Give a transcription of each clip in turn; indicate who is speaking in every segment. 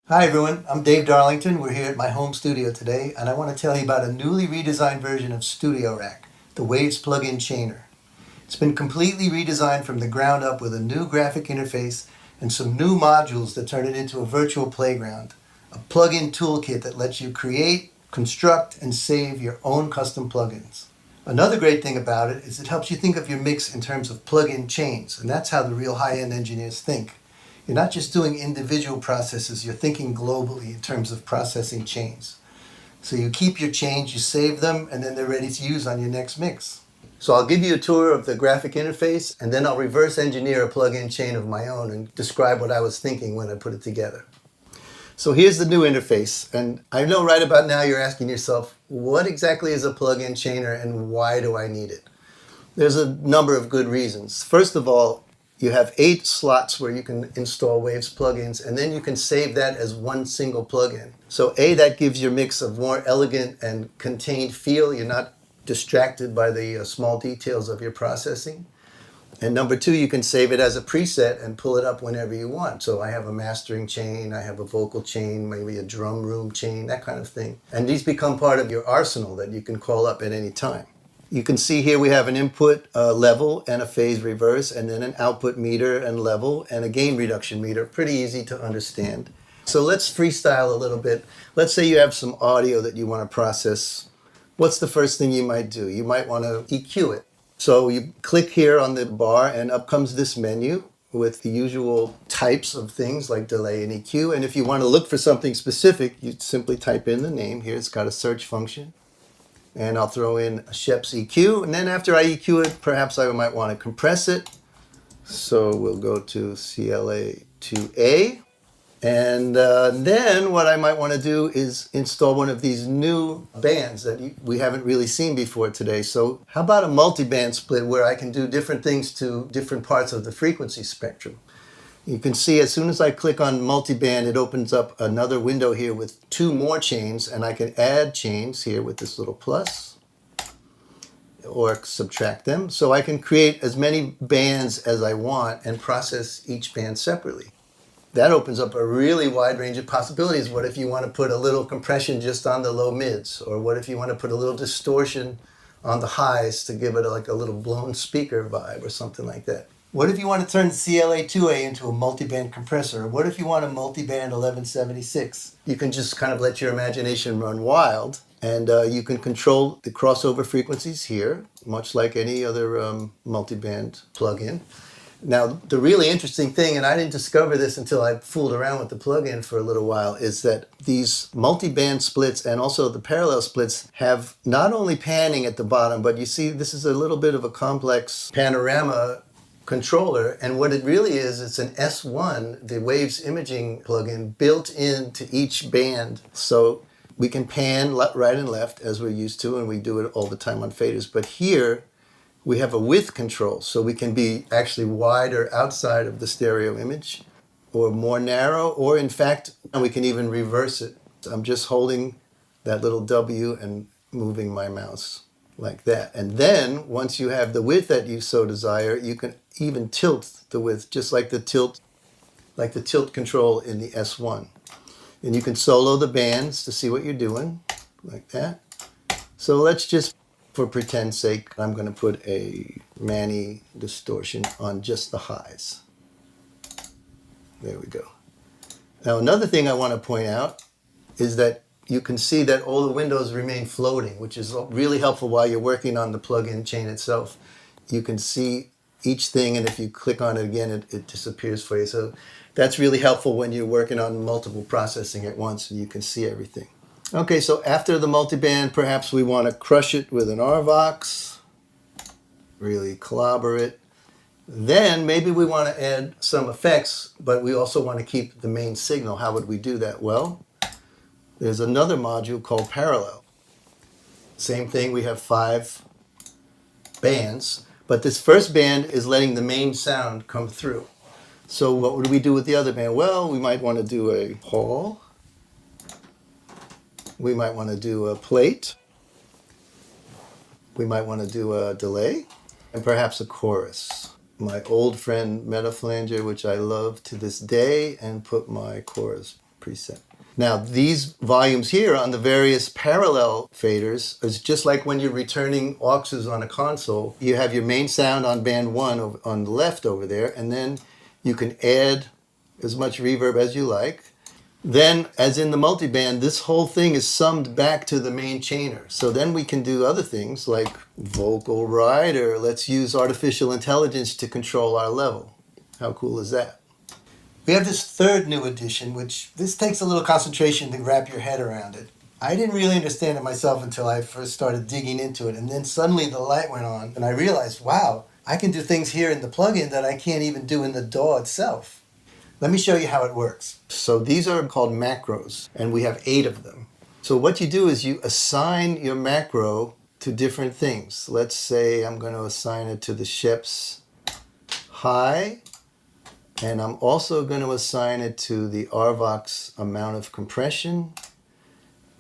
Speaker 1: Hi everyone, I'm Dave Darlington. We're here at my home studio today, and I want to tell you about a newly redesigned version of StudioRack, the Waves plug-in chainer. It's been completely redesigned from the ground up with a new graphic interface and some new modules that turn it into a virtual playground, a plug-in toolkit that lets you create, construct, and save your own custom plugins. Another great thing about it is it helps you think of your mix in terms of plug-in chains, and that's how the real high-end engineers think. You're not just doing individual processes, you're thinking globally in terms of processing chains. So you keep your chains, you save them, and then they're ready to use on your next mix. So I'll give you a tour of the graphic interface, and then I'll reverse engineer a plug-in chain of my own and describe what I was thinking when I put it together. So here's the new interface, and I know right about now you're asking yourself, what exactly is a plug-in chainer and why do I need it? There's a number of good reasons. First of all, you have 8 slots where you can install Waves plugins, and then you can save that as one single plugin. So that gives your mix a more elegant and contained feel. You're not distracted by the small details of your processing. And number 2, you can save it as a preset and pull it up whenever you want. So I have a mastering chain, I have a vocal chain, maybe a drum room chain, that kind of thing. And these become part of your arsenal that you can call up at any time. You can see here we have an input level and a phase reverse, and then an output meter and level and a gain reduction meter. Pretty easy to understand. So let's freestyle a little bit. Let's say you have some audio that you want to process. What's the first thing you might do? You might want to EQ it. So you click here on the bar and up comes this menu with the usual types of things like delay and EQ. And if you want to look for something specific, you simply type in the name. Here it's got a search function. And I'll throw in a Shep's EQ. And then after I EQ it, perhaps I might want to compress it. So we'll go to CLA 2A. And then what I might want to do is install one of these new bands that we haven't really seen before today. So how about a multi-band split where I can do different things to different parts of the frequency spectrum? You can see as soon as I click on multiband, it opens up another window here with 2 more chains, and I can add chains here with this little plus or subtract them. So I can create as many bands as I want and process each band separately. That opens up a really wide range of possibilities. What if you want to put a little compression just on the low mids? Or what if you want to put a little distortion on the highs to give it like a little blown speaker vibe or something like that? What if you want to turn CLA2A into a multiband compressor? What if you want a multiband 1176? You can just kind of let your imagination run wild, and you can control the crossover frequencies here, much like any other multiband plugin. Now, the really interesting thing, and I didn't discover this until I fooled around with the plugin for a little while, is that these multi-band splits and also the parallel splits have not only panning at the bottom, but you see this is a little bit of a complex panorama controller, and what it really is, it's an S1, the Waves imaging plugin, built into each band. So we can pan right and left as we're used to, and we do it all the time on faders. But here, we have a width control, so we can be actually wider outside of the stereo image, or more narrow, or in fact, we can even reverse it. I'm just holding that little W and moving my mouse like that. And then, once you have the width that you so desire, you can even tilt the width, just like the tilt control in the S1. And you can solo the bands to see what you're doing, like that. So let's just, for pretend's sake, I'm going to put a Manny distortion on just the highs. There we go. Now another thing I want to point out is that you can see that all the windows remain floating, which is really helpful while you're working on the plug-in chain itself. You can see each thing, and if you click on it again, it disappears for you. So that's really helpful when you're working on multiple processing at once and you can see everything. Okay, so after the multiband, perhaps we want to crush it with an RVox, really clobber it. Then maybe we want to add some effects, but we also want to keep the main signal. How would we do that? Well, there's another module called parallel. Same thing, we have 5 bands, but this first band is letting the main sound come through. So what would we do with the other band? Well, we might want to do a hall. We might want to do a plate. We might want to do a delay, and perhaps a chorus. My old friend Metaflanger, which I love to this day, and put my chorus preset. Now, these volumes here on the various parallel faders is just like when you're returning auxes on a console. You have your main sound on band 1 on the left over there, and then you can add as much reverb as you like. Then, as in the multiband, this whole thing is summed back to the main chainer. So then we can do other things like vocal rider. Let's use artificial intelligence to control our level. How cool is that? We have this third new addition, which this takes a little concentration to wrap your head around it. I didn't really understand it myself until I first started digging into it, and then suddenly the light went on, and I realized, wow, I can do things here in the plugin that I can't even do in the DAW itself. Let me show you how it works. So these are called macros, and we have 8 of them. So what you do is you assign your macro to different things. Let's say I'm going to assign it to the Sheps high, and I'm also going to assign it to the RVox amount of compression,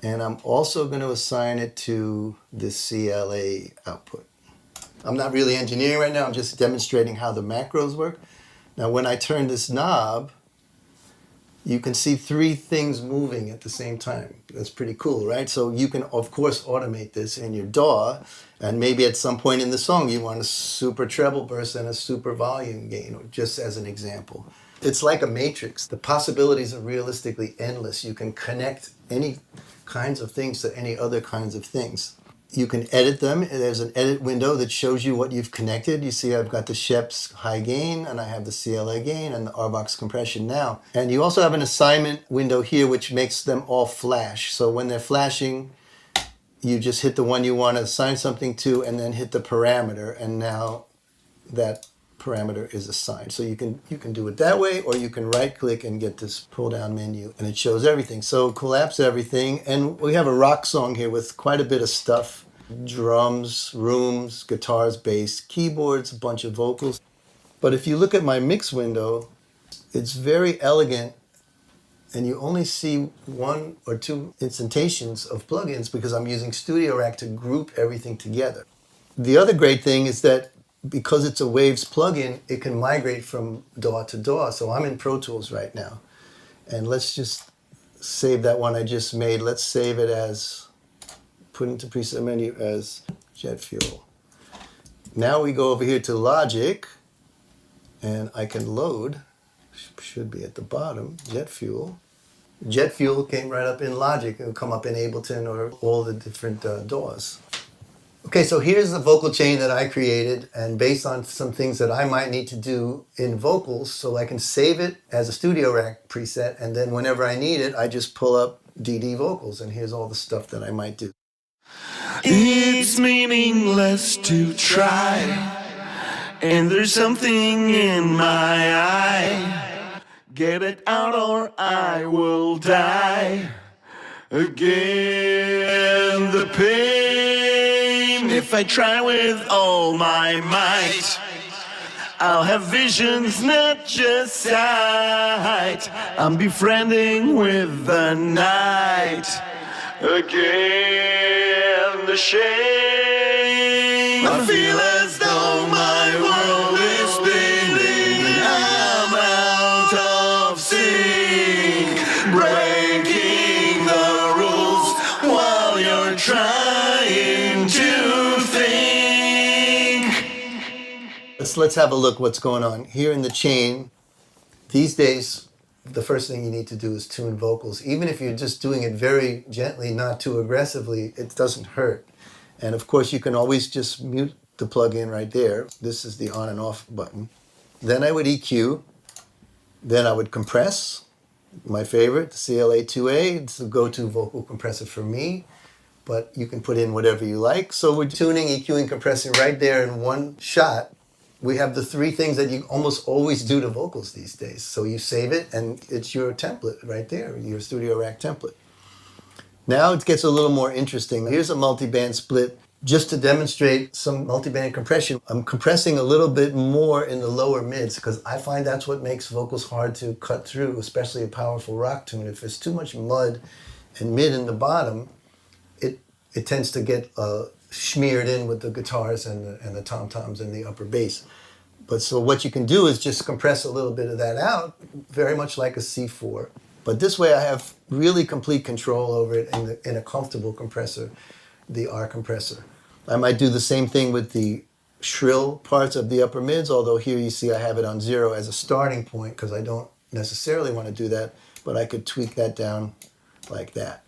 Speaker 1: and I'm also going to assign it to the CLA output. I'm not really engineering right now, I'm just demonstrating how the macros work. Now when I turn this knob, you can see 3 things moving at the same time. That's pretty cool, right? So you can, of course, automate this in your DAW, and maybe at some point in the song you want a super treble burst and a super volume gain, just as an example. It's like a matrix. The possibilities are realistically endless. You can connect any kinds of things to any other kinds of things. You can edit them. There's an edit window that shows you what you've connected. You see I've got the Sheps high gain, and I have the CLA gain, and the RVox compression now. And you also have an assignment window here which makes them all flash. So when they're flashing, you just hit the one you want to assign something to and then hit the parameter, and now that parameter is assigned. So you can do it that way, or you can right click and get this pull down menu and it shows everything. So collapse everything, and we have a rock song here with quite a bit of stuff. Drums, rooms, guitars, bass, keyboards, a bunch of vocals. But if you look at my mix window, it's very elegant, and you only see 1 or 2 instantations of plugins because I'm using StudioRack to group everything together. The other great thing is that because it's a Waves plugin, it can migrate from DAW to DAW. So I'm in Pro Tools right now. And let's just save that one I just made. Let's save it as, put into preset menu as Jet Fuel. Now we go over here to Logic, and I can load, should be at the bottom, Jet Fuel. Jet Fuel came right up in Logic. It will come up in Ableton or all the different DAWs. Okay, so here's the vocal chain that I created, and based on some things that I might need to do in vocals, so I can save it as a StudioRack preset, and then whenever I need it, I just pull up DD vocals, and here's all the stuff that I might do.
Speaker 2: It's meaningless to try, and there's something in my eye. Get it out or I will die. Again, the pain. If I try with all my might, I'll have visions, not just sight. I'm befriending with the night. Again, the shame. I feel as though my world is spinning. I'm out of sync, breaking the rules while you're trying to think.
Speaker 1: Let's have a look what's going on here in the chain. These days, the first thing you need to do is tune vocals. Even if you're just doing it very gently, not too aggressively, it doesn't hurt. And of course, you can always just mute the plugin right there. This is the on and off button. Then I would EQ. Then I would compress. My favorite, CLA 2A. It's the go-to vocal compressor for me. But you can put in whatever you like. So we're tuning, EQing, compressing right there in one shot. We have the 3 things that you almost always do to vocals these days. So you save it, and it's your template right there, your StudioRack template. Now it gets a little more interesting. Here's a multiband split. Just to demonstrate some multiband compression, I'm compressing a little bit more in the lower mids because I find that's what makes vocals hard to cut through, especially a powerful rock tune. If there's too much mud and mid in the bottom, it tends to get smeared in with the guitars and the tom-toms and the upper bass. But so what you can do is just compress a little bit of that out, very much like a C4. But this way I have really complete control over it in a comfortable compressor, the R compressor. I might do the same thing with the shrill parts of the upper mids, although here you see I have it on 0 as a starting point because I don't necessarily want to do that, but I could tweak that down like that.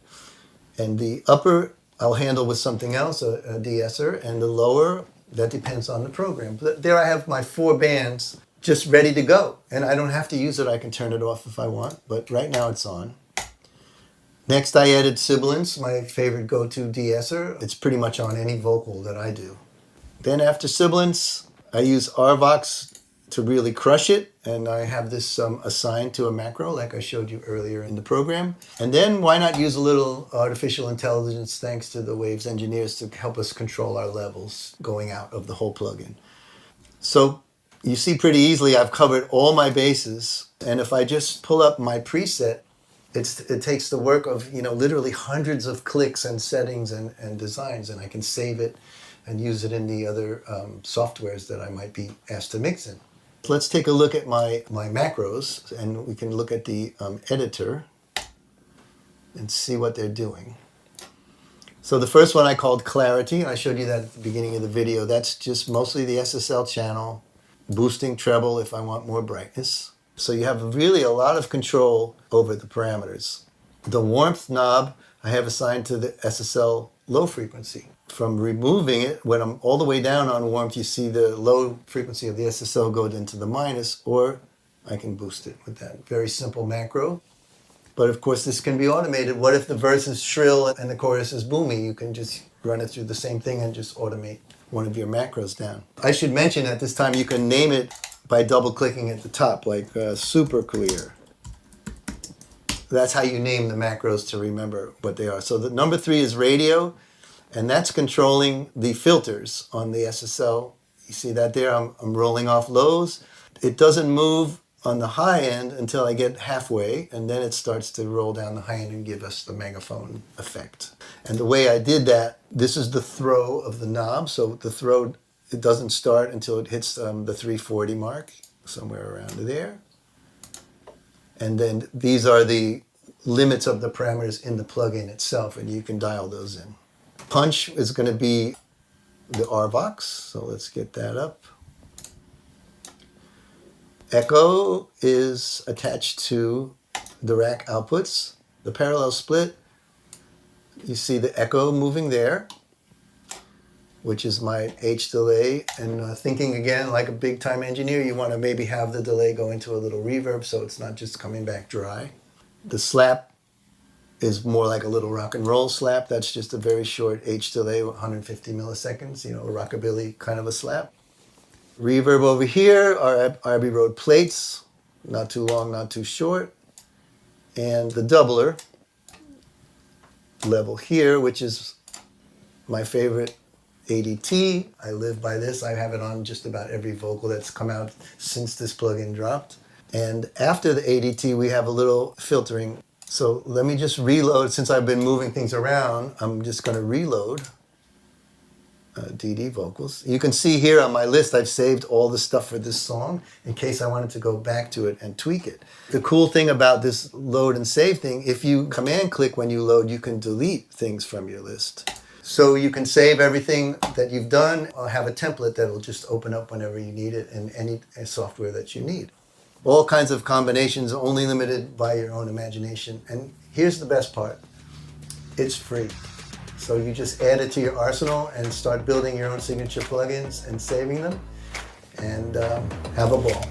Speaker 1: And the upper I'll handle with something else, a de-esser, and the lower, that depends on the program. But there I have my 4 bands just ready to go. And I don't have to use it. I can turn it off if I want, but right now it's on. Next, I added sibilance, my favorite go-to de-esser. It's pretty much on any vocal that I do. Then after sibilance, I use RVox to really crush it. And I have this assigned to a macro like I showed you earlier in the program. And then why not use a little artificial intelligence thanks to the Waves engineers to help us control our levels going out of the whole plugin. So you see pretty easily I've covered all my bases. And if I just pull up my preset, it takes the work of literally hundreds of clicks and settings and designs, and I can save it and use it in the other softwares that I might be asked to mix in. Let's take a look at my macros, and we can look at the editor and see what they're doing. So the first one I called Clarity, and I showed you that at the beginning of the video. That's just mostly the SSL channel, boosting treble if I want more brightness. So you have really a lot of control over the parameters. The warmth knob I have assigned to the SSL low frequency. From removing it, when I'm all the way down on warmth, you see the low frequency of the SSL go into the minus, or I can boost it with that very simple macro. But of course, this can be automated. What if the verse is shrill and the chorus is boomy? You can just run it through the same thing and just automate one of your macros down. I should mention at this time you can name it by double-clicking at the top, like super clear. That's how you name the macros to remember what they are. So the number 3 is radio, and that's controlling the filters on the SSL. You see that there? I'm rolling off lows. It doesn't move on the high end until I get halfway, and then it starts to roll down the high end and give us the megaphone effect. And the way I did that, this is the throw of the knob. So the throw, it doesn't start until it hits the 340 mark, somewhere around there. And then these are the limits of the parameters in the plugin itself, and you can dial those in. Punch is going to be the RVox, so let's get that up. Echo is attached to the rack outputs. The parallel split, you see the echo moving there, which is my H delay. And thinking again like a big time engineer, you want to maybe have the delay go into a little reverb so it's not just coming back dry. The slap is more like a little rock and roll slap. That's just a very short H delay, 150 milliseconds, a rockabilly kind of a slap. Reverb over here are Abbey Road plates, not too long, not too short. And the doubler level here, which is my favorite ADT. I live by this. I have it on just about every vocal that's come out since this plugin dropped. And after the ADT, we have a little filtering. So let me just reload. Since I've been moving things around, I'm just going to reload DD vocals. You can see here on my list, I've saved all the stuff for this song in case I wanted to go back to it and tweak it. The cool thing about this load and save thing, if you command click when you load, you can delete things from your list. So you can save everything that you've done, or have a template that'll just open up whenever you need it in any software that you need. All kinds of combinations, only limited by your own imagination. And here's the best part. It's free. So you just add it to your arsenal and start building your own signature plugins and saving them, and have a ball.